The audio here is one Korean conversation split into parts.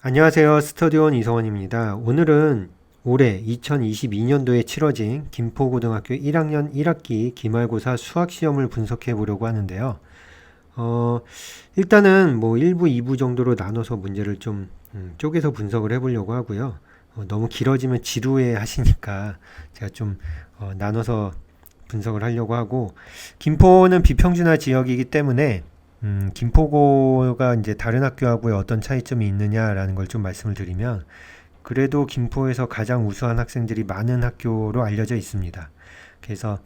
안녕하세요. 스터디온 이성원입니다. 오늘은 올해 2022년도에 치러진 김포고등학교 1학년 1학기 기말고사 수학시험을 분석해 보려고 하는데요. 어, 일단은 뭐 1부, 2부 정도로 나눠서 문제를 좀 쪼개서 분석을 해 보려고 하고요. 너무 길어지면 지루해 하시니까 제가 좀 나눠서 분석을 하려고 하고, 김포는 비평준화 지역이기 때문에 김포고가 이제 다른 학교하고의 어떤 차이점이 있느냐라는 걸 좀 말씀을 드리면, 그래도 김포에서 가장 우수한 학생들이 많은 학교로 알려져 있습니다. 그래서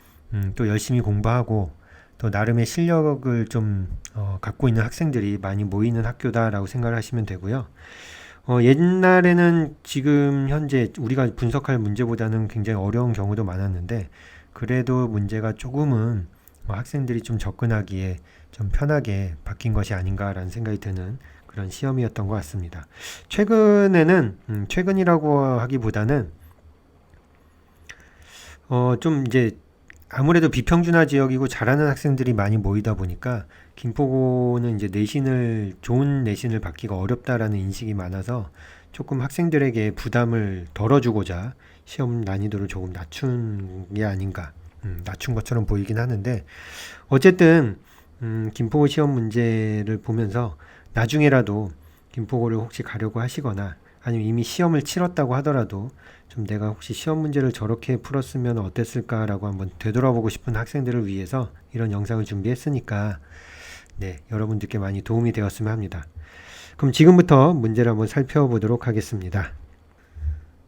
또 열심히 공부하고 또 나름의 실력을 좀 갖고 있는 학생들이 많이 모이는 학교다라고 생각을 하시면 되고요. 옛날에는 지금 현재 우리가 분석할 문제보다는 굉장히 어려운 경우도 많았는데, 그래도 문제가 조금은 학생들이 좀 접근하기에 좀 편하게 바뀐 것이 아닌가라는 생각이 드는 그런 시험이었던 것 같습니다. 최근에는 최근이라고 하기보다는 좀 이제 아무래도 비평준화 지역이고 잘하는 학생들이 많이 모이다 보니까 김포고는 이제 좋은 내신을 받기가 어렵다라는 인식이 많아서 조금 학생들에게 부담을 덜어주고자 시험 난이도를 조금 낮춘 게 아닌가, 낮춘 것처럼 보이긴 하는데, 어쨌든 김포고 시험 문제를 보면서 나중에라도 김포고를 혹시 가려고 하시거나 아니면 이미 시험을 치렀다고 하더라도 좀 내가 혹시 시험 문제를 저렇게 풀었으면 어땠을까라고 한번 되돌아보고 싶은 학생들을 위해서 이런 영상을 준비했으니까, 네, 여러분들께 많이 도움이 되었으면 합니다. 그럼 지금부터 문제를 한번 살펴보도록 하겠습니다.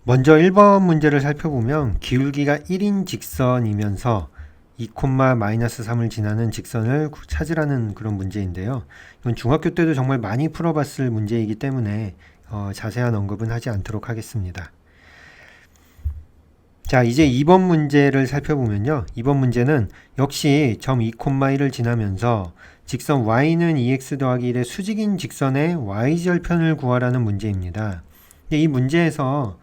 먼저 1번 문제를 살펴보면 기울기가 1인 직선이면서 2,-3을 지나는 직선을 찾으라는 그런 문제인데요. 이건 중학교 때도 정말 많이 풀어봤을 문제이기 때문에 자세한 언급은 하지 않도록 하겠습니다. 자, 이제 2번 문제를 살펴보면요. 2번 문제는 역시 점 2,1을 지나면서 직선 y는 2x 더하기 1의 수직인 직선의 y절편을 구하라는 문제입니다. 근데 이 문제에서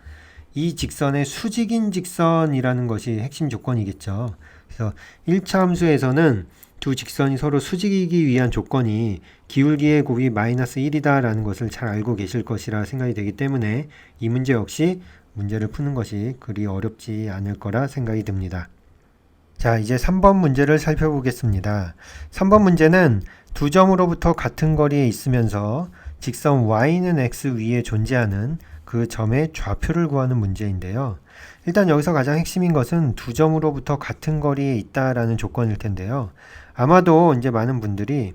이 직선의 수직인 직선이라는 것이 핵심 조건이겠죠. 그래서 1차 함수에서는 두 직선이 서로 수직이기 위한 조건이 기울기의 곱이 -1이다 라는 것을 잘 알고 계실 것이라 생각이 되기 때문에 이 문제 역시 문제를 푸는 것이 그리 어렵지 않을 거라 생각이 듭니다. 자, 이제 3번 문제를 살펴보겠습니다. 3번 문제는 두 점으로부터 같은 거리에 있으면서 직선 y는 x 위에 존재하는 그 점의 좌표를 구하는 문제인데요. 일단 여기서 가장 핵심인 것은 두 점으로부터 같은 거리에 있다라는 조건일 텐데요. 아마도 이제 많은 분들이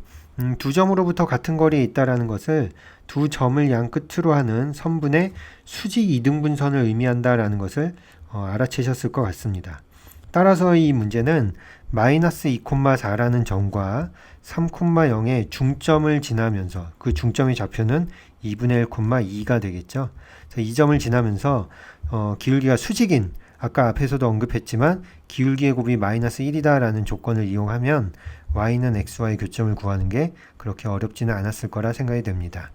두 점으로부터 같은 거리에 있다라는 것을 두 점을 양 끝으로 하는 선분의 수직 이등분선을 의미한다라는 것을 알아채셨을 것 같습니다. 따라서 이 문제는 -2,4라는 점과 3,0의 중점을 지나면서 그 중점의 좌표는 2분의 1,2가 되겠죠. 이 점을 지나면서 기울기가 수직인, 아까 앞에서도 언급했지만 기울기의 곱이 -1이다 라는 조건을 이용하면 y는 x와의 교점을 구하는 게 그렇게 어렵지는 않았을 거라 생각이 됩니다.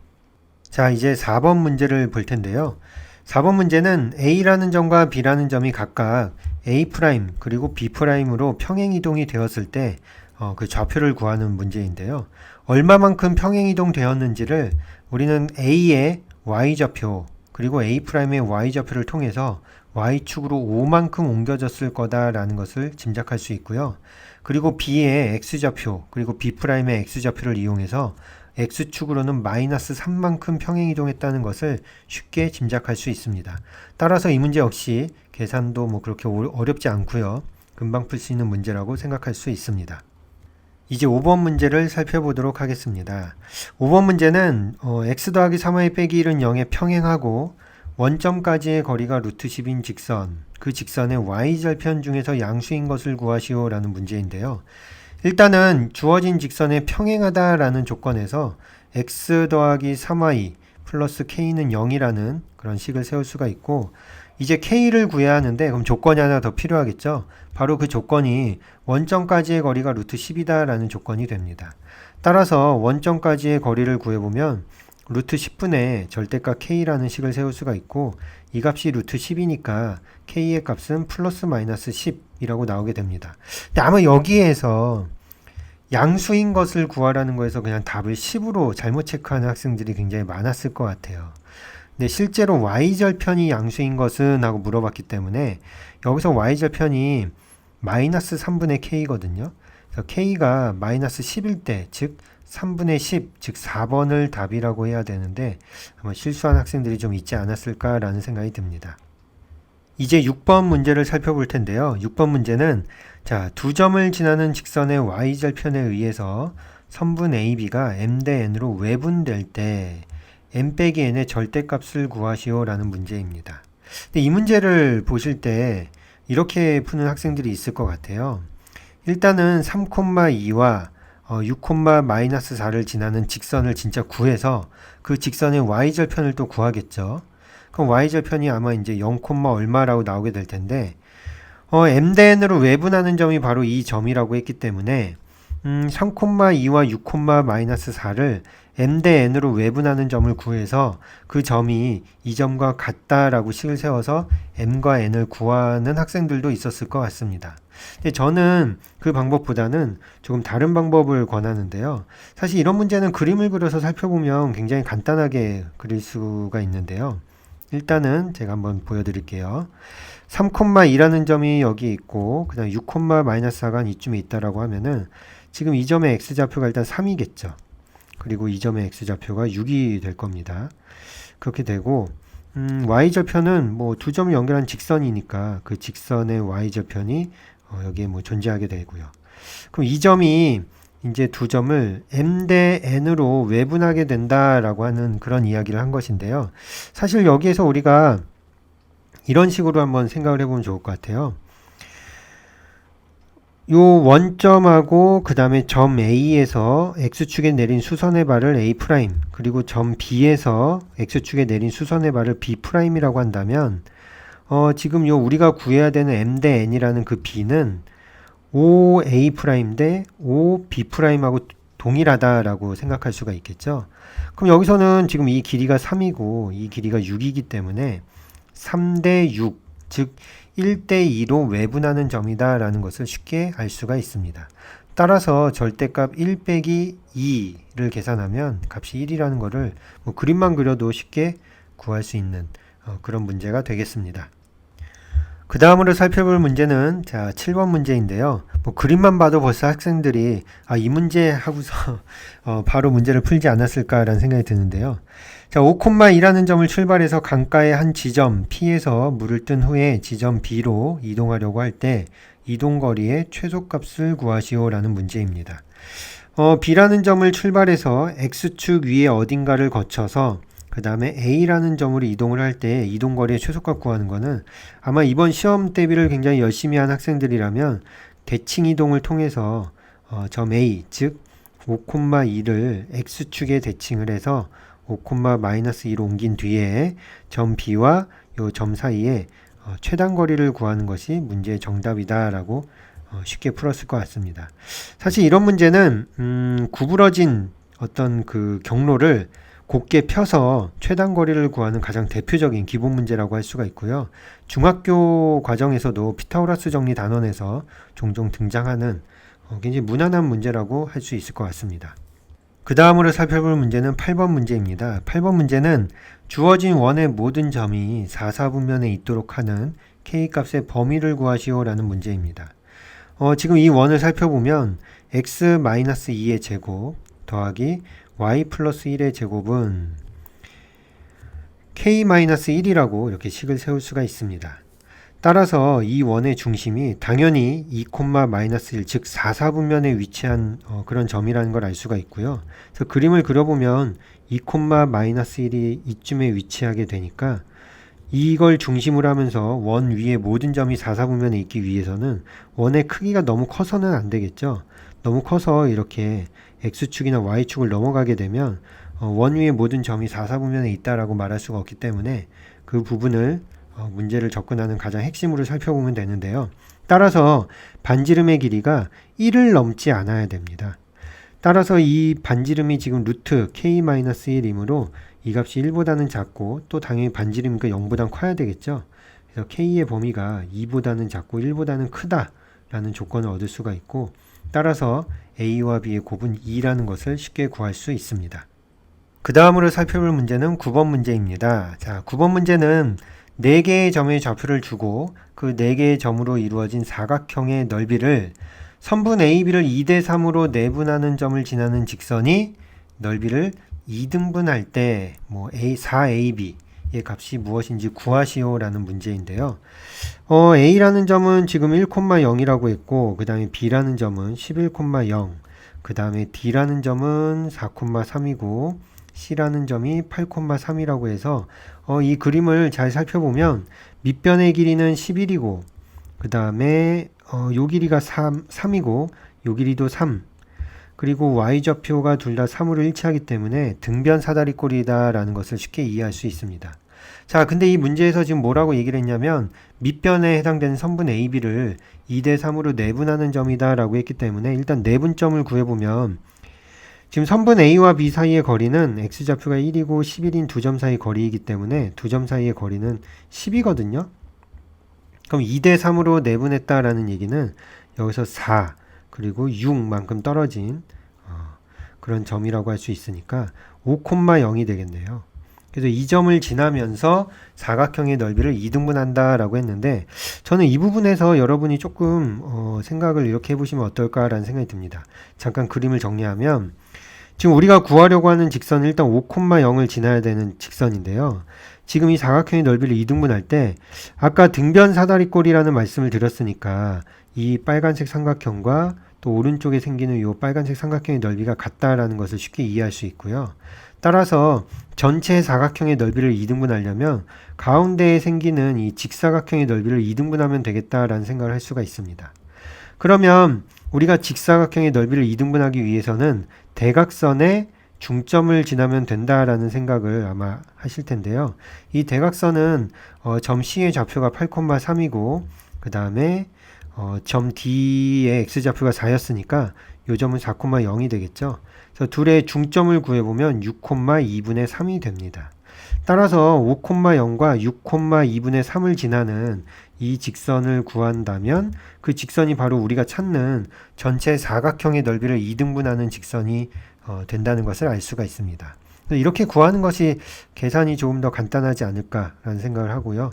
자, 이제 4번 문제를 볼 텐데요. 4번 문제는 a라는 점과 b라는 점이 각각 a' 그리고 b'으로 평행이동이 되었을 때 그 좌표를 구하는 문제인데요. 얼마만큼 평행이동 되었는지를 우리는 a의 y좌표 그리고 a'의 y좌표를 통해서 y축으로 5만큼 옮겨졌을 거다라는 것을 짐작할 수 있고요. 그리고 b의 x좌표 그리고 b'의 x좌표를 이용해서 x축으로는 -3만큼 평행이동했다는 것을 쉽게 짐작할 수 있습니다. 따라서 이 문제 역시 계산도 뭐 그렇게 어렵지 않고요. 금방 풀 수 있는 문제라고 생각할 수 있습니다. 이제 5번 문제를 살펴보도록 하겠습니다. 5번 문제는 x 더하기 3y 빼기 1은 0에 평행하고 원점까지의 거리가 루트 10인 직선, 그 직선의 y절편 중에서 양수인 것을 구하시오 라는 문제인데요. 일단은 주어진 직선에 평행하다라는 조건에서 x 더하기 3y 플러스 k는 0이라는 그런 식을 세울 수가 있고, 이제 k를 구해야 하는데 그럼 조건이 하나 더 필요하겠죠. 바로 그 조건이 원점까지의 거리가 루트 10이다 라는 조건이 됩니다. 따라서 원점까지의 거리를 구해보면 루트 10분의 절대값 k라는 식을 세울 수가 있고, 이 값이 루트 10이니까 k의 값은 플러스 마이너스 10이라고 나오게 됩니다. 근데 아마 여기에서 양수인 것을 구하라는 거에서 그냥 답을 10으로 잘못 체크하는 학생들이 굉장히 많았을 것 같아요. 근데 실제로 y절편이 양수인 것은 하고 물어봤기 때문에 여기서 y절편이 마이너스 3분의 k거든요. 그래서 k가 마이너스 10일 때, 즉 3분의 10, 즉 4번을 답이라고 해야 되는데 아마 실수한 학생들이 좀 있지 않았을까라는 생각이 듭니다. 이제 6번 문제를 살펴볼 텐데요. 6번 문제는 자, 두 점을 지나는 직선의 y절편에 의해서 선분 AB가 m 대 n으로 외분될 때 m 빼기 n의 절대값을 구하시오 라는 문제입니다. 근데 이 문제를 보실 때 이렇게 푸는 학생들이 있을 것 같아요. 일단은 3,2와 6,-4를 지나는 직선을 진짜 구해서 그 직선의 y절편을 또 구하겠죠. 그럼 y절편이 아마 이제 0, 얼마라고 나오게 될 텐데 m 대 n으로 외분하는 점이 바로 이 점이라고 했기 때문에 3,2와 6,-4를 m 대 n으로 외분하는 점을 구해서 그 점이 이 점과 같다라고 식을 세워서 m과 n을 구하는 학생들도 있었을 것 같습니다. 근데 저는 그 방법보다는 조금 다른 방법을 권하는데요. 사실 이런 문제는 그림을 그려서 살펴보면 굉장히 간단하게 그릴 수가 있는데요. 일단은 제가 한번 보여드릴게요. 3,2라는 점이 여기 있고 그 다음 6,-4가 이쯤에 있다라고 하면은 지금 이 점의 x좌표가 일단 3이겠죠. 그리고 이 점의 x좌표가 6이 될 겁니다. 그렇게 되고 y절편은 뭐 두 점을 연결한 직선이니까 그 직선의 y절편이 여기에 뭐 존재하게 되고요. 그럼 이 점이 이제 두 점을 m 대 n으로 외분하게 된다라고 하는 그런 이야기를 한 것인데요. 사실 여기에서 우리가 이런 식으로 한번 생각을 해보면 좋을 것 같아요. 요 원점하고 그 다음에 점 A에서 X축에 내린 수선의 발을 A', 그리고 점 B에서 X축에 내린 수선의 발을 B'이라고 한다면 지금 요 우리가 구해야 되는 M 대 N이라는 그 B는 OA' 대 OB'하고 동일하다라고 생각할 수가 있겠죠. 그럼 여기서는 지금 이 길이가 3이고 이 길이가 6이기 때문에 3대 6, 즉 1대 2로 외분하는 점이다 라는 것을 쉽게 알 수가 있습니다. 따라서 절대값 1 빼기 2를 계산하면 값이 1이라는 것을 뭐 그림만 그려도 쉽게 구할 수 있는 그런 문제가 되겠습니다. 그 다음으로 살펴볼 문제는 자 7번 문제인데요. 뭐 그림만 봐도 벌써 학생들이 이 문제 하고서 바로 문제를 풀지 않았을까라는 생각이 드는데요. 자 5,2라는 점을 출발해서 강가의 한 지점 P에서 물을 뜬 후에 지점 B로 이동하려고 할 때 이동거리의 최소값을 구하시오 라는 문제입니다. B라는 점을 출발해서 X축 위에 어딘가를 거쳐서 그 다음에 A라는 점으로 이동을 할 때 이동거리의 최소값 구하는 거는 아마 이번 시험 대비를 굉장히 열심히 한 학생들이라면 대칭 이동을 통해서 점 A, 즉 5,2를 X축에 대칭을 해서 5,-1로 옮긴 뒤에 점 B와 요 점 사이에 최단 거리를 구하는 것이 문제의 정답이다 라고 쉽게 풀었을 것 같습니다. 사실 이런 문제는 구부러진 어떤 그 경로를 곱게 펴서 최단 거리를 구하는 가장 대표적인 기본 문제라고 할 수가 있고요. 중학교 과정에서도 피타고라스 정리 단원에서 종종 등장하는 굉장히 무난한 문제라고 할 수 있을 것 같습니다. 그 다음으로 살펴볼 문제는 8번 문제입니다. 8번 문제는 주어진 원의 모든 점이 4사분면에 있도록 하는 k값의 범위를 구하시오 라는 문제입니다. 지금 이 원을 살펴보면 x-2의 제곱 더하기 y 플러스 1의 제곱은 k-1이라고 이렇게 식을 세울 수가 있습니다. 따라서 이 원의 중심이 당연히 2,-1, 즉 4사분면에 위치한 그런 점이라는 걸 알 수가 있고요. 그래서 그림을 그려보면 2,-1이 이쯤에 위치하게 되니까 이걸 중심으로 하면서 원 위에 모든 점이 4사분면에 있기 위해서는 원의 크기가 너무 커서는 안 되겠죠. 너무 커서 이렇게 X축이나 Y축을 넘어가게 되면 원 위에 모든 점이 4사분면에 있다라고 말할 수가 없기 때문에 그 부분을 문제를 접근하는 가장 핵심으로 살펴보면 되는데요. 따라서 반지름의 길이가 1을 넘지 않아야 됩니다. 따라서 이 반지름이 지금 루트 k-1이므로 이 값이 1보다는 작고 또 당연히 반지름이니까 0보다는 커야 되겠죠. 그래서 k의 범위가 2보다는 작고 1보다는 크다라는 조건을 얻을 수가 있고 따라서 a와 b의 곱은 2라는 것을 쉽게 구할 수 있습니다. 그 다음으로 살펴볼 문제는 9번 문제입니다. 자, 9번 문제는 4개의 점의 좌표를 주고 그 4개의 점으로 이루어진 사각형의 넓이를 선분 AB를 2대 3으로 내분하는 점을 지나는 직선이 넓이를 2등분할 때 4AB의 값이 무엇인지 구하시오라는 문제인데요. A라는 점은 지금 1,0이라고 했고 그 다음에 B라는 점은 11,0, 그 다음에 D라는 점은 4,3이고 C라는 점이 8,3이라고 해서 이 그림을 잘 살펴보면 밑변의 길이는 11이고 그 다음에 요 길이가 3이고 요 길이도 3, 그리고 y좌표가 둘 다 3으로 일치하기 때문에 등변 사다리꼴이다 라는 것을 쉽게 이해할 수 있습니다. 자, 근데 이 문제에서 지금 뭐라고 얘기를 했냐면 밑변에 해당되는 선분 AB를 2대 3으로 내분하는 점이다 라고 했기 때문에 일단 내분점을 구해보면 지금 선분 A와 B 사이의 거리는 x좌표가 1이고 11인 두 점 사이 거리이기 때문에 두 점 사이의 거리는 10이거든요. 그럼 2대 3으로 내분했다라는 얘기는 여기서 4 그리고 6만큼 떨어진 그런 점이라고 할 수 있으니까 5,0이 되겠네요. 그래서 이 점을 지나면서 사각형의 넓이를 2등분한다 라고 했는데 저는 이 부분에서 여러분이 조금 생각을 이렇게 해보시면 어떨까라는 생각이 듭니다. 잠깐 그림을 정리하면 지금 우리가 구하려고 하는 직선은 일단 5,0을 지나야 되는 직선인데요. 지금 이 사각형의 넓이를 2등분할 때 아까 등변 사다리꼴이라는 말씀을 드렸으니까 이 빨간색 삼각형과 또 오른쪽에 생기는 이 빨간색 삼각형의 넓이가 같다라는 것을 쉽게 이해할 수 있고요. 따라서 전체 사각형의 넓이를 2등분하려면 가운데에 생기는 이 직사각형의 넓이를 2등분하면 되겠다라는 생각을 할 수가 있습니다. 그러면 우리가 직사각형의 넓이를 2등분하기 위해서는 대각선의 중점을 지나면 된다라는 생각을 아마 하실 텐데요. 이 대각선은 점 C의 좌표가 8,3이고 그 다음에 점 D의 x좌표가 4였으니까 이 점은 4,0이 되겠죠. 그래서 둘의 중점을 구해보면 6,2분의 3이 됩니다. 따라서 5,0과 6,2분의 3을 지나는 이 직선을 구한다면 그 직선이 바로 우리가 찾는 전체 사각형의 넓이를 2등분하는 직선이 된다는 것을 알 수가 있습니다. 이렇게 구하는 것이 계산이 조금 더 간단하지 않을까라는 생각을 하고요.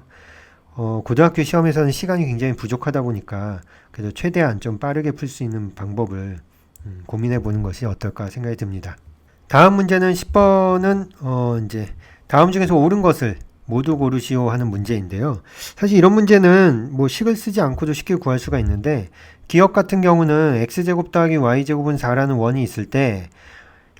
고등학교 시험에서는 시간이 굉장히 부족하다 보니까 그래도 최대한 좀 빠르게 풀 수 있는 방법을 고민해 보는 것이 어떨까 생각이 듭니다. 다음 문제는 10번은 이제 다음 중에서 옳은 것을 모두 고르시오 하는 문제인데요. 사실 이런 문제는 식을 쓰지 않고도 쉽게 구할 수가 있는데 기억 같은 경우는 x제곱 더하기 y제곱은 4라는 원이 있을 때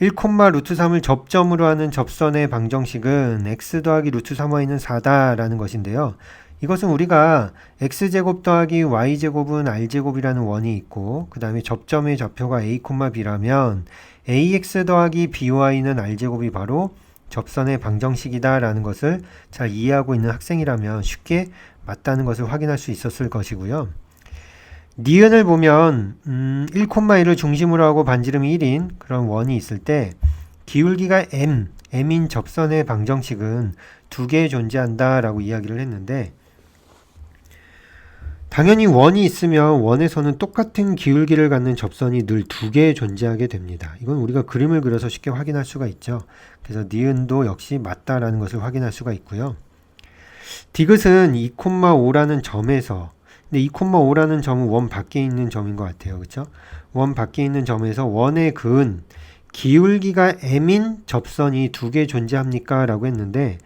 1, 루트 3을 접점으로 하는 접선의 방정식은 x 더하기 루트 3y는 4다라는 것인데요. 이것은 우리가 x제곱 더하기 y제곱은 r제곱이라는 원이 있고 그 다음에 접점의 좌표가 a, b라면 ax 더하기 by는 r제곱이 바로 접선의 방정식이다 라는 것을 잘 이해하고 있는 학생이라면 쉽게 맞다는 것을 확인할 수 있었을 것이고요. 니은을 보면 1,1을 중심으로 하고 반지름이 1인 그런 원이 있을 때 기울기가 m인 접선의 방정식은 두 개 존재한다 라고 이야기를 했는데 당연히 원이 있으면 원에서는 똑같은 기울기를 갖는 접선이 늘 두 개 존재하게 됩니다. 이건 우리가 그림을 그려서 쉽게 확인할 수가 있죠. 그래서 니은도 역시 맞다라는 것을 확인할 수가 있고요. 디귿은 2,5라는 점에서 근데 2,5라는 점은 원 밖에 있는 점인 것 같아요. 그렇죠? 원 밖에 있는 점에서 원의 그은 기울기가 m인 접선이 두 개 존재합니까? 라고 했는데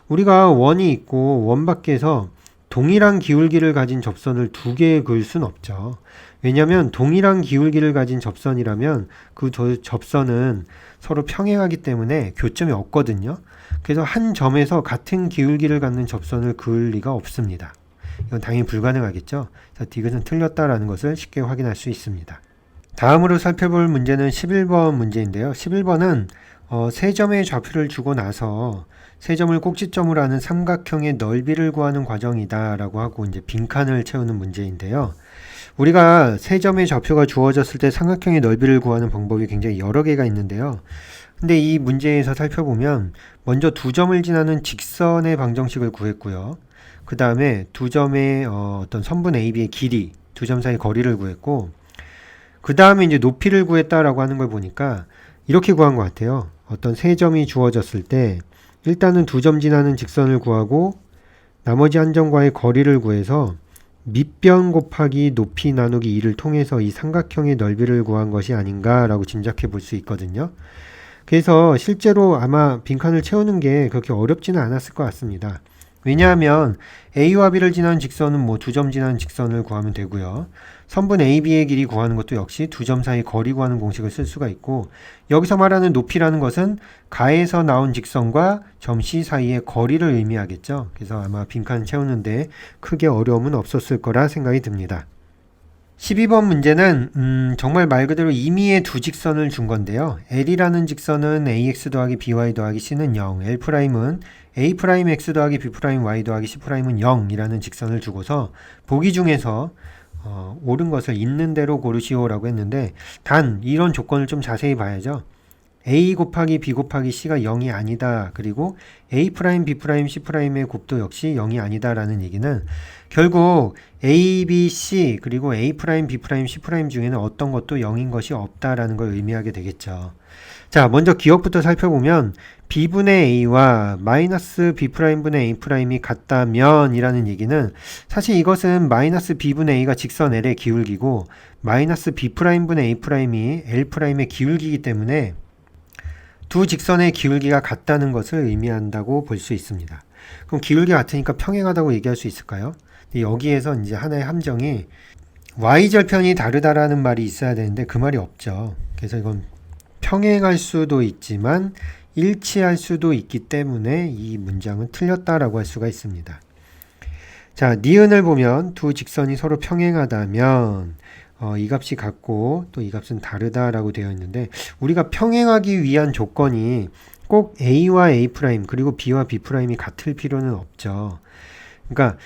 우리가 원이 있고 원 밖에서 동일한 기울기를 가진 접선을 두 개 그을 순 없죠. 왜냐하면 동일한 기울기를 가진 접선이라면 그 접선은 서로 평행하기 때문에 교점이 없거든요. 그래서 한 점에서 같은 기울기를 갖는 접선을 그을 리가 없습니다. 이건 당연히 불가능하겠죠. 그래서 디귿은 틀렸다라는 것을 쉽게 확인할 수 있습니다. 다음으로 살펴볼 문제는 11번 문제인데요. 11번은 세 점의 좌표를 주고 나서 세 점을 꼭지점으로 하는 삼각형의 넓이를 구하는 과정이다 라고 하고 이제 빈칸을 채우는 문제인데요. 우리가 세 점의 좌표가 주어졌을 때 삼각형의 넓이를 구하는 방법이 굉장히 여러 개가 있는데요. 근데 이 문제에서 살펴보면 먼저 두 점을 지나는 직선의 방정식을 구했고요. 그 다음에 두 점의 어떤 선분 AB의 길이, 두 점 사이 거리를 구했고 그 다음에 이제 높이를 구했다라고 하는 걸 보니까 이렇게 구한 것 같아요. 어떤 세 점이 주어졌을 때 일단은 두 점 지나는 직선을 구하고 나머지 한 점과의 거리를 구해서 밑변 곱하기 높이 나누기 2를 통해서 이 삼각형의 넓이를 구한 것이 아닌가라고 짐작해 볼 수 있거든요. 그래서 실제로 아마 빈칸을 채우는 게 그렇게 어렵지는 않았을 것 같습니다. 왜냐하면 A와 B를 지나는 직선은 뭐 두 점 지나는 직선을 구하면 되고요. 선분 AB의 길이 구하는 것도 역시 두 점 사이 거리 구하는 공식을 쓸 수가 있고, 여기서 말하는 높이라는 것은 가에서 나온 직선과 점 C 사이의 거리를 의미하겠죠. 그래서 아마 빈칸 채우는데 크게 어려움은 없었을 거라 생각이 듭니다. 12번 문제는 정말 말 그대로 임의의 두 직선을 준 건데요. L이라는 직선은 AX 더하기 BY 더하기 C는 0, L'은 A'X 더하기 B'Y 더하기 C'은 0이라는 직선을 주고서 보기 중에서 옳은 것을 있는 대로 고르시오라고 했는데, 단 이런 조건을 좀 자세히 봐야죠. A 곱하기 B 곱하기 C가 0이 아니다. 그리고 A', B', C'의 곱도 역시 0이 아니다 라는 얘기는 결국 A, B, C 그리고 A', B', C' 중에는 어떤 것도 0인 것이 없다라는 걸 의미하게 되겠죠. 자, 먼저 기억부터 살펴보면 B분의 A와 마이너스 B'분의 A'이 같다면 이라는 얘기는, 사실 이것은 마이너스 B분의 A가 직선 L의 기울기고 마이너스 B'분의 A'이 L'의 기울기이기 때문에 두 직선의 기울기가 같다는 것을 의미한다고 볼 수 있습니다. 그럼 기울기가 같으니까 평행하다고 얘기할 수 있을까요? 여기에서 이제 하나의 함정이 y절편이 다르다라는 말이 있어야 되는데 그 말이 없죠. 그래서 이건 평행할 수도 있지만 일치할 수도 있기 때문에 이 문장은 틀렸다라고 할 수가 있습니다. 자, 니은을 보면 두 직선이 서로 평행하다면 이 값이 같고 또 이 값은 다르다라고 되어 있는데, 우리가 평행하기 위한 조건이 꼭 A와 A' 그리고 B와 B'이 같을 필요는 없죠. 그러니까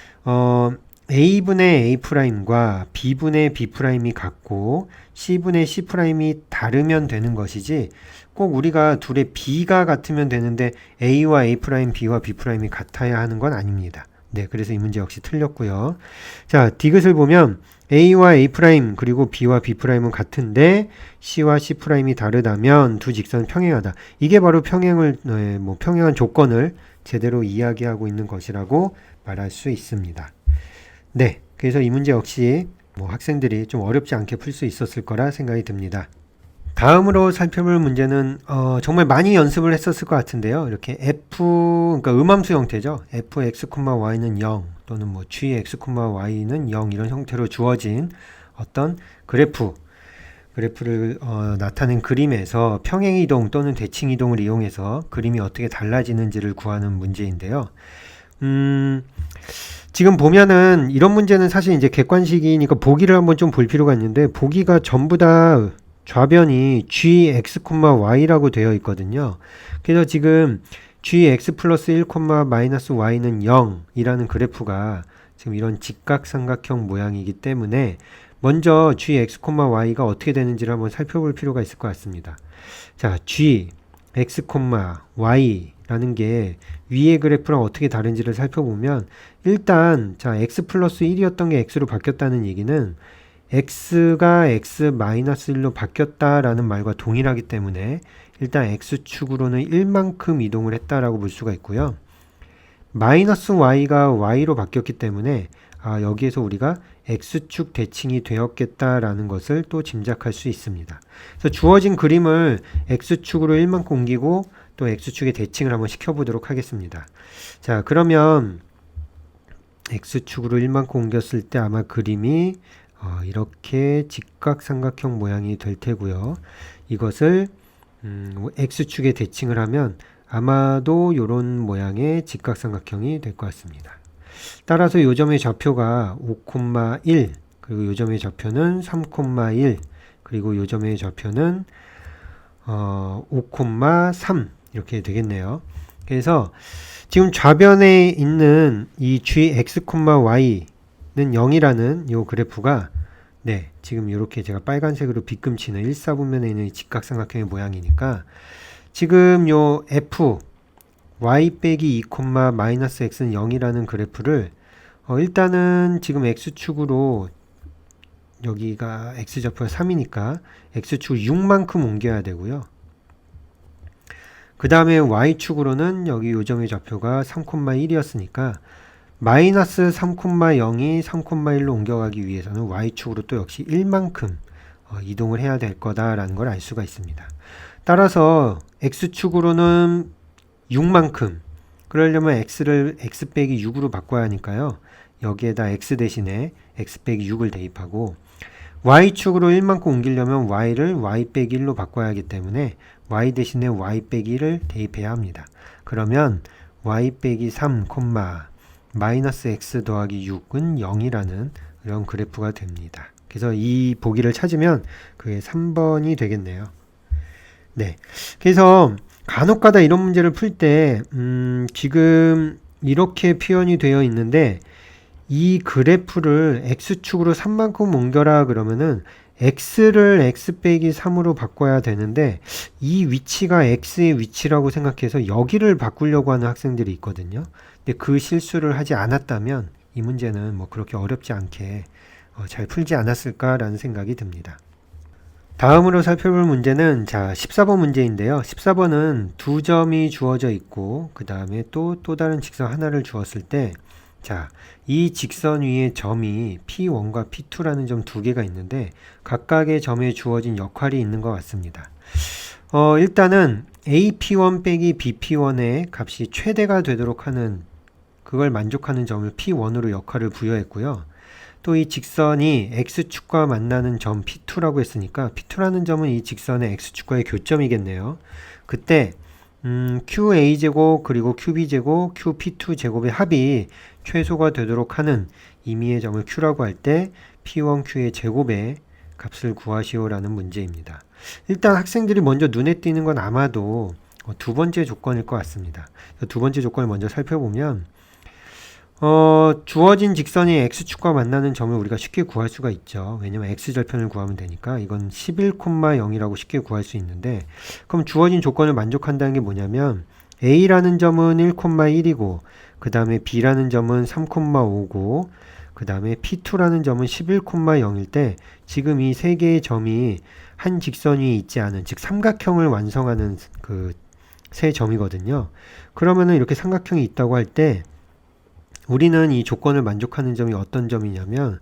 A분의 A'과 B분의 B'이 같고 C분의 C'이 다르면 되는 것이지, 꼭 우리가 둘의 B가 같으면 되는데 A와 A', B와 B'이 같아야 하는 건 아닙니다. 네, 그래서 이 문제 역시 틀렸고요. 자, 디귿을 보면 A와 A' 그리고 B와 B'은 같은데 C와 C'이 다르다면 두 직선은 평행하다. 이게 바로 평행한 조건을 제대로 이야기하고 있는 것이라고 말할 수 있습니다. 네, 그래서 이 문제 역시 학생들이 좀 어렵지 않게 풀 수 있었을 거라 생각이 듭니다. 다음으로 살펴볼 문제는 정말 많이 연습을 했었을 것 같은데요. 이렇게 그러니까 음함수 형태죠. fx, y는 0 또는 gx, y는 0 이런 형태로 주어진 어떤 그래프를 나타낸 그림에서 평행이동 또는 대칭이동을 이용해서 그림이 어떻게 달라지는지를 구하는 문제인데요. 지금 보면은 이런 문제는 사실 이제 객관식이니까 보기를 한번 좀 볼 필요가 있는데, 보기가 전부 다 좌변이 gx, y라고 되어 있거든요. 그래서 지금 gx 플러스 1, 마이너스 y는 0 이라는 그래프가 지금 이런 직각삼각형 모양이기 때문에 먼저 gx, y가 어떻게 되는지를 한번 살펴볼 필요가 있을 것 같습니다. 자, gx, y라는 게 위의 그래프랑 어떻게 다른지를 살펴보면, 일단 자 x 플러스 1이었던 게 x로 바뀌었다는 얘기는 x가 x-1로 바뀌었다라는 말과 동일하기 때문에 일단 x축으로는 1만큼 이동을 했다라고 볼 수가 있고요. 마이너스 y가 y로 바뀌었기 때문에 여기에서 우리가 x축 대칭이 되었겠다라는 것을 또 짐작할 수 있습니다. 그래서 주어진 그림을 x축으로 1만큼 옮기고 또 x축의 대칭을 한번 시켜보도록 하겠습니다. 자, 그러면 x축으로 1만큼 옮겼을 때 아마 그림이 이렇게 직각삼각형 모양이 될 테고요. 이것을 x축에 대칭을 하면 아마도 이런 모양의 직각삼각형이 될 것 같습니다. 따라서 요 점의 좌표가 5,1 그리고 요 점의 좌표는 3,1 그리고 요 점의 좌표는 5,3 이렇게 되겠네요. 그래서 지금 좌변에 있는 이 gx, y는 0이라는 요 그래프가 지금 이렇게 제가 빨간색으로 빗금치는 1사분면에 있는 직각삼각형의 모양이니까, 지금 요 f y 빼기 2, 마이너스 x는 0이라는 그래프를 일단은 지금 x축으로, 여기가 x좌표가 3이니까 x축을 6만큼 옮겨야 되고요. 그 다음에 y축으로는 여기 요점의 좌표가 3,1이었으니까 마이너스 3,0이 3,1로 옮겨가기 위해서는 y축으로 또 역시 1만큼 이동을 해야 될 거다라는 걸 알 수가 있습니다. 따라서 x축으로는 6만큼, 그러려면 x를 x 빼기 6으로 바꿔야 하니까요. 여기에다 x 대신에 x 빼기 6을 대입하고, y축으로 1만큼 옮기려면 y를 y 빼기 1로 바꿔야 하기 때문에 y 대신에 y 빼기 1을 대입해야 합니다. 그러면 y 빼기 3, 마이너스 x 더하기 6은 0이라는 이런 그래프가 됩니다. 그래서 이 보기를 찾으면 그게 3번이 되겠네요. 네. 그래서 간혹가다 이런 문제를 풀 때 지금 이렇게 표현이 되어 있는데 이 그래프를 x축으로 3만큼 옮겨라 그러면은 x를 x 빼기 3으로 바꿔야 되는데 이 위치가 x의 위치라고 생각해서 여기를 바꾸려고 하는 학생들이 있거든요. 근데 그 실수를 하지 않았다면 이 문제는 뭐 그렇게 어렵지 않게 잘 풀지 않았을까라는 생각이 듭니다. 다음으로 살펴볼 문제는 14번 문제인데요. 14번은 두 점이 주어져 있고 그 다음에 또 다른 직선 하나를 주었을 때 이 직선 위에 점이 P1과 P2라는 점 두 개가 있는데 각각의 점에 주어진 역할이 있는 것 같습니다. 일단은 AP1 빼기 BP1의 값이 최대가 되도록 하는 그걸 만족하는 점을 P1으로 역할을 부여했고요. 또 이 직선이 X축과 만나는 점 P2라고 했으니까 P2라는 점은 이 직선의 X축과의 교점이겠네요. 그때 QA제곱 그리고 QB제곱 QP2제곱의 합이 최소가 되도록 하는 임의의 점을 Q라고 할 때 P1Q의 제곱의 값을 구하시오라는 문제입니다. 일단 학생들이 먼저 눈에 띄는 건 아마도 두 번째 조건일 것 같습니다. 두 번째 조건을 먼저 살펴보면 주어진 직선이 X축과 만나는 점을 우리가 쉽게 구할 수가 있죠. 왜냐면 X절편을 구하면 되니까 이건 11,0이라고 쉽게 구할 수 있는데 그럼 주어진 조건을 만족한다는 게 뭐냐면 A라는 점은 1,1이고 그 다음에 B라는 점은 3,5고 그 다음에 P2라는 점은 11,0일 때 지금 이 세 개의 점이 한 직선 위에 있지 않은 즉 삼각형을 완성하는 그 세 점이거든요. 그러면은 이렇게 삼각형이 있다고 할 때 우리는 이 조건을 만족하는 점이 어떤 점이냐면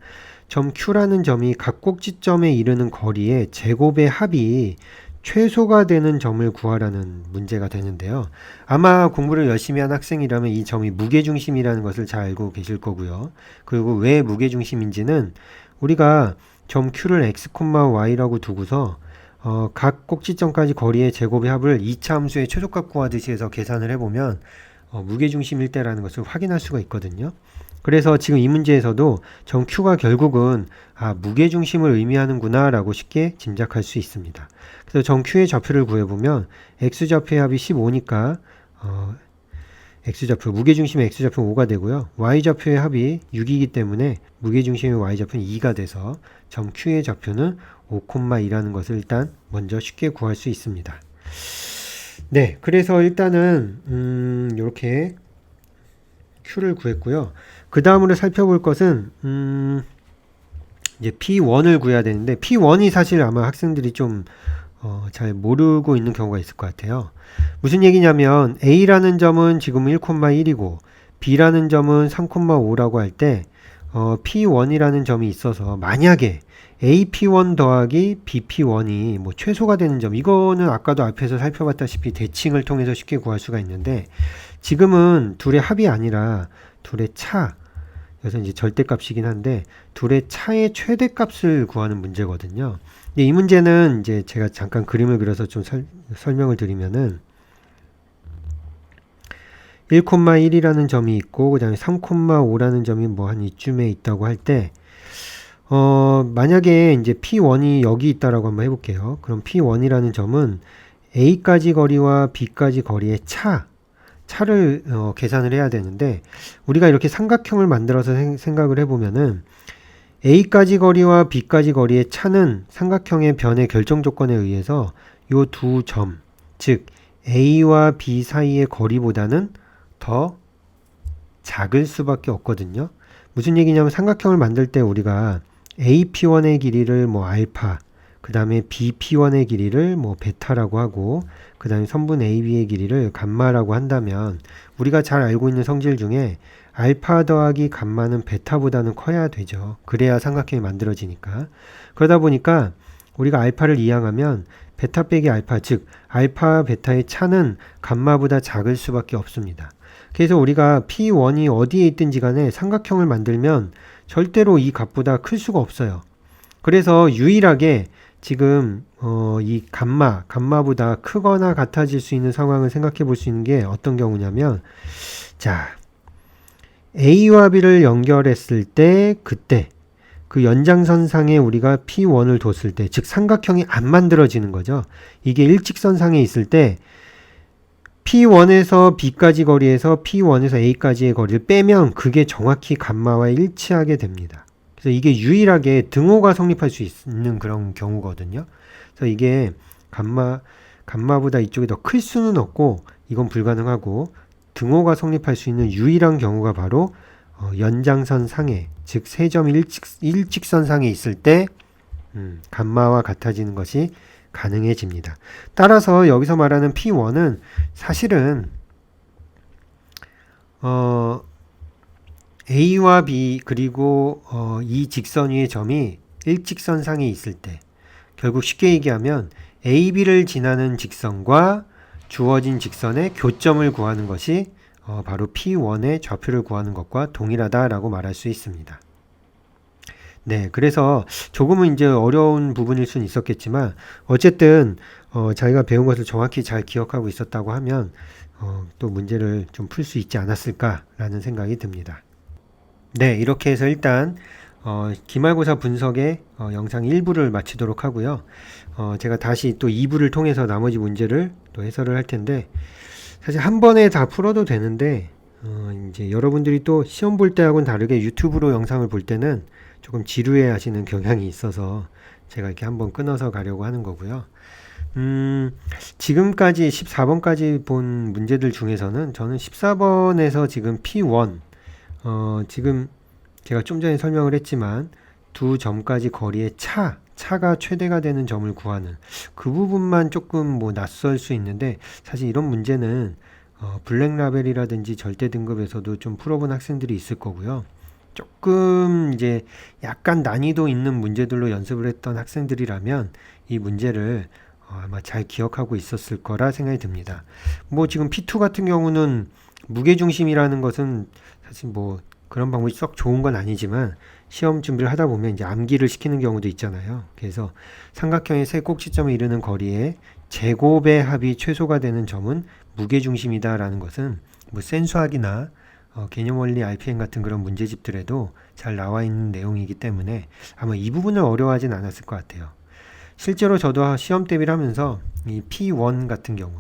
점 Q라는 점이 각 꼭지점에 이르는 거리의 제곱의 합이 최소가 되는 점을 구하라는 문제가 되는데요. 아마 공부를 열심히 한 학생이라면 이 점이 무게중심이라는 것을 잘 알고 계실 거고요. 그리고 왜 무게중심인지는 우리가 점 Q를 x, y라고 두고서 각 꼭지점까지 거리의 제곱의 합을 2차 함수의 최소값 구하듯이 해서 계산을 해보면 무게중심일 때라는 것을 확인할 수가 있거든요. 그래서 지금 이 문제에서도 점 Q가 결국은 무게중심을 의미하는구나 라고 쉽게 짐작할 수 있습니다. 그래서 점 Q의 좌표를 구해보면 X좌표의 합이 15니까 X좌표, 무게중심의 X좌표는 5가 되고요. Y좌표의 합이 6이기 때문에 무게중심의 Y좌표는 2가 돼서 점 Q의 좌표는 5,2라는 것을 일단 먼저 쉽게 구할 수 있습니다. 네, 그래서 일단은 이렇게 Q를 구했고요. 그 다음으로 살펴볼 것은 이제 P1을 구해야 되는데 P1이 사실 아마 학생들이 좀 잘 모르고 있는 경우가 있을 것 같아요. 무슨 얘기냐면 A라는 점은 지금 1,1이고 B라는 점은 3,5라고 할 때 P1이라는 점이 있어서 만약에 AP1 더하기 BP1이 뭐 최소가 되는 점, 이거는 아까도 앞에서 살펴봤다시피 대칭을 통해서 쉽게 구할 수가 있는데 지금은 둘의 합이 아니라 둘의 차, 그래서 이제 절대값이긴 한데 둘의 차의 최대값을 구하는 문제거든요. 근데 이 문제는 이제 제가 잠깐 그림을 그려서 좀 설명을 드리면은 1,1이라는 점이 있고 그 다음에 3,5라는 점이 뭐 한 이쯤에 있다고 할 때 만약에 이제 P1이 여기 있다라고 한번 해볼게요. 그럼 P1이라는 점은 A까지 거리와 B까지 거리의 차를 계산을 해야 되는데 우리가 이렇게 삼각형을 만들어서 생각을 해보면은 A까지 거리와 B까지 거리의 차는 삼각형의 변의 결정 조건에 의해서 요 두 점, 즉 A와 B 사이의 거리보다는 더 작을 수밖에 없거든요. 무슨 얘기냐면 삼각형을 만들 때 우리가 AP1의 길이를 뭐 알파, 그 다음에 BP1의 길이를 뭐 베타라고 하고, 그 다음에 선분 AB의 길이를 감마라고 한다면, 우리가 잘 알고 있는 성질 중에 알파 더하기 감마는 베타보다는 커야 되죠. 그래야 삼각형이 만들어지니까. 그러다 보니까 우리가 알파를 이항하면 베타 빼기 알파, 즉 알파 베타의 차는 감마보다 작을 수밖에 없습니다. 그래서 우리가 P1이 어디에 있든지 간에 삼각형을 만들면 절대로 이 값보다 클 수가 없어요. 그래서 유일하게 지금 이 감마보다 크거나 같아질 수 있는 상황을 생각해 볼 수 있는 게 어떤 경우냐면, 자, A와 B를 연결했을 때 그때 그 연장선상에 우리가 P1을 뒀을 때, 즉 삼각형이 안 만들어지는 거죠. 이게 일직선상에 있을 때 P1에서 B까지 거리에서 P1에서 A까지의 거리를 빼면 그게 정확히 감마와 일치하게 됩니다. 그래서 이게 유일하게 등호가 성립할 수 있는 그런 경우거든요. 그래서 이게 감마보다 이쪽이 더 클 수는 없고 이건 불가능하고, 등호가 성립할 수 있는 유일한 경우가 바로 연장선 상에, 즉 세점 일직선 상에 있을 때 감마와 같아지는 것이 가능해집니다. 따라서 여기서 말하는 P1은 사실은 A와 B 그리고 이 직선 위의 점이 일직선상에 있을 때, 결국 쉽게 얘기하면 AB를 지나는 직선과 주어진 직선의 교점을 구하는 것이 바로 P1의 좌표를 구하는 것과 동일하다라고 말할 수 있습니다. 네, 그래서 조금은 이제 어려운 부분일 수는 있었겠지만 어쨌든 자기가 배운 것을 정확히 잘 기억하고 있었다고 하면 또 문제를 좀 풀 수 있지 않았을까라는 생각이 듭니다. 네, 이렇게 해서 일단 기말고사 분석의 영상 1부를 마치도록 하고요. 제가 다시 또 2부를 통해서 나머지 문제를 또 해설을 할 텐데, 사실 한 번에 다 풀어도 되는데 이제 여러분들이 또 시험 볼 때하고는 다르게 유튜브로 영상을 볼 때는 조금 지루해 하시는 경향이 있어서 제가 이렇게 한번 끊어서 가려고 하는 거고요. 지금까지 14번까지 본 문제들 중에서는 저는 14번에서 지금 P1, 지금 제가 좀 전에 설명을 했지만 두 점까지 거리의 차가 최대가 되는 점을 구하는 그 부분만 조금 뭐 낯설 수 있는데, 사실 이런 문제는 블랙라벨이라든지 절대 등급에서도 좀 풀어본 학생들이 있을 거고요. 조금 이제 약간 난이도 있는 문제들로 연습을 했던 학생들이라면 이 문제를 아마 잘 기억하고 있었을 거라 생각이 듭니다. 뭐 지금 P2 같은 경우는 무게중심이라는 것은 사실 뭐 그런 방법이 썩 좋은 건 아니지만 시험 준비를 하다 보면 이제 암기를 시키는 경우도 있잖아요. 그래서 삼각형의 세 꼭지점에 이르는 거리에 제곱의 합이 최소가 되는 점은 무게중심이다라는 것은 뭐 센수학이나 개념원리 RPM 같은 그런 문제집들에도 잘 나와 있는 내용이기 때문에 아마 이 부분을 어려워하진 않았을 것 같아요. 실제로 저도 시험 대비를 하면서 이 P1 같은 경우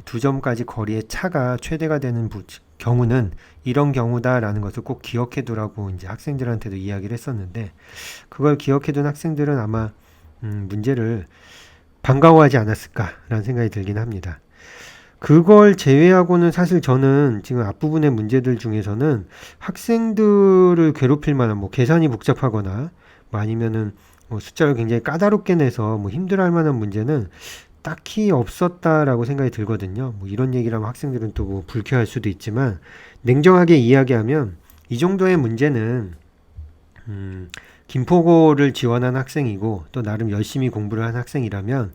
두 점까지 거리의 차가 최대가 되는 경우는 이런 경우다라는 것을 꼭 기억해 두라고 이제 학생들한테도 이야기를 했었는데, 그걸 기억해 둔 학생들은 아마 문제를 반가워하지 않았을까라는 생각이 들긴 합니다. 그걸 제외하고는 사실 저는 지금 앞부분의 문제들 중에서는 학생들을 괴롭힐 만한 뭐 계산이 복잡하거나 뭐 아니면은 뭐 숫자를 굉장히 까다롭게 내서 뭐 힘들어할 만한 문제는 딱히 없었다라고 생각이 들거든요. 뭐 이런 얘기를 하면 학생들은 또 뭐 불쾌할 수도 있지만, 냉정하게 이야기하면 이 정도의 문제는 김포고를 지원한 학생이고 또 나름 열심히 공부를 한 학생이라면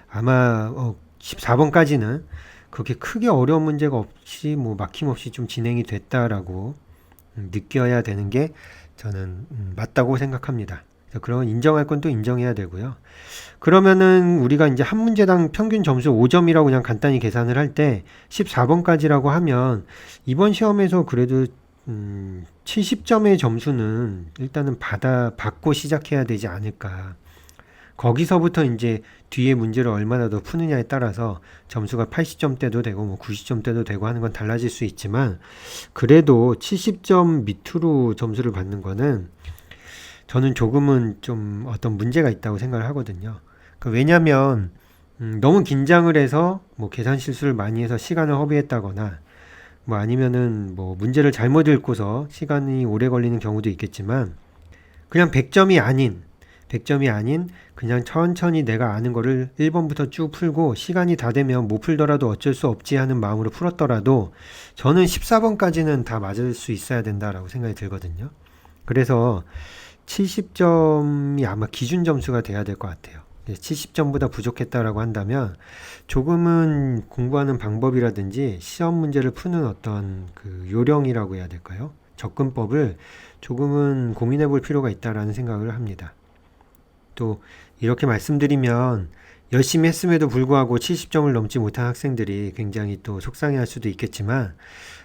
아마 14번까지는 그렇게 크게 어려운 문제가 없이 뭐 막힘없이 좀 진행이 됐다라고 느껴야 되는 게 저는 맞다고 생각합니다. 그런 인정할 건 또 인정해야 되고요. 그러면은 우리가 이제 한 문제당 평균 점수 5점이라고 그냥 간단히 계산을 할 때 14번까지라고 하면 이번 시험에서 그래도 70점의 점수는 일단은 받고 시작해야 되지 않을까. 거기서부터 이제 뒤에 문제를 얼마나 더 푸느냐에 따라서 점수가 80점대도 되고 뭐 90점대도 되고 하는 건 달라질 수 있지만, 그래도 70점 밑으로 점수를 받는 거는 저는 조금은 좀 어떤 문제가 있다고 생각을 하거든요. 왜냐면 너무 긴장을 해서 뭐 계산 실수를 많이 해서 시간을 허비했다거나 뭐 아니면은 뭐 문제를 잘못 읽고서 시간이 오래 걸리는 경우도 있겠지만, 그냥 100점이 아닌 100점이 아닌 그냥 천천히 내가 아는 거를 1번부터 쭉 풀고 시간이 다 되면 못 풀더라도 어쩔 수 없지 하는 마음으로 풀었더라도 저는 14번까지는 다 맞을 수 있어야 된다라고 생각이 들거든요. 그래서 70점이 아마 기준 점수가 돼야 될 것 같아요. 70점보다 부족했다라고 한다면 조금은 공부하는 방법이라든지 시험 문제를 푸는 어떤 그 요령이라고 해야 될까요? 접근법을 조금은 고민해 볼 필요가 있다라는 생각을 합니다. 또 이렇게 말씀드리면 열심히 했음에도 불구하고 70점을 넘지 못한 학생들이 굉장히 또 속상해할 수도 있겠지만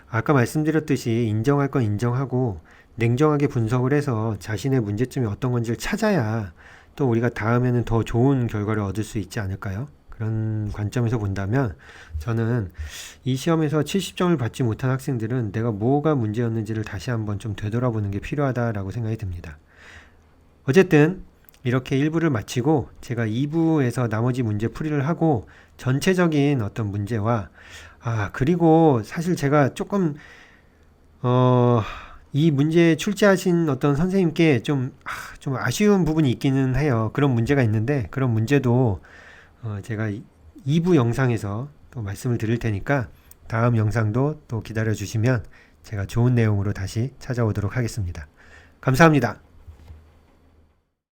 아까 말씀드렸듯이 인정할 건 인정하고 냉정하게 분석을 해서 자신의 문제점이 어떤 건지를 찾아야 또 우리가 다음에는 더 좋은 결과를 얻을 수 있지 않을까요? 그런 관점에서 본다면 저는 이 시험에서 70점을 받지 못한 학생들은 내가 뭐가 문제였는지를 다시 한번 좀 되돌아보는 게 필요하다라고 생각이 듭니다. 어쨌든 이렇게 1부를 마치고 제가 2부에서 나머지 문제 풀이를 하고 전체적인 어떤 문제와 그리고 사실 제가 조금 이 문제에 출제하신 어떤 선생님께 좀 아쉬운 부분이 있기는 해요. 그런 문제가 있는데 그런 문제도 제가 2부 영상에서 또 말씀을 드릴 테니까 다음 영상도 또 기다려 주시면 제가 좋은 내용으로 다시 찾아오도록 하겠습니다. 감사합니다.